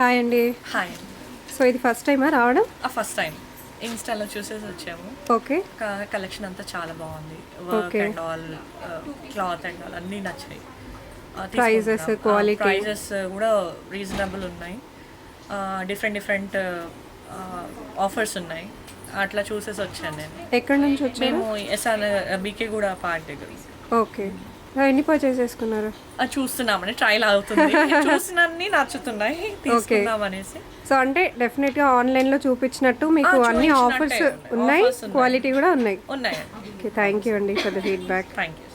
Hi అండి. Hi. So ఇది first టైమా రావడం? ఫస్ట్ టైం ఇన్స్టాలో చూసేసి వచ్చాము. ఓకే. కలెక్షన్ అంతా చాలా బాగుంది. Work and all, cloth and all అన్నీ నచ్చాయి. ప్రైజెస్, క్వాలిటీ, ప్రైజెస్ కూడా రీజనబుల్ ఉన్నాయి. డిఫరెంట్ ఆఫర్స్ ఉన్నాయి. అట్లా చూసేసి వచ్చాను నేను. ఎక్కడి నుంచి వచ్చారు? మేము ఎస్ఆర్ బీకే కూడా పార్క్ దగ్గర. ఓకే. ఎన్ని పర్చేస్ చేసుకున్నారు? చూస్తున్నామని ట్రయల్ అవుతుంది. చూసినన్ని నచ్చుతున్నాయి, తీసుకుందాం అనేసి. సో అంటే డెఫినెట్గా ఆన్లైన్లో చూపించినట్టు మీకు అన్ని ఆఫర్స్ ఉన్నాయి, క్వాలిటీ కూడా ఉన్నాయి. ఉన్నాయి. ఓకే, థ్యాంక్ యూ అండి for the feedback. Thank you.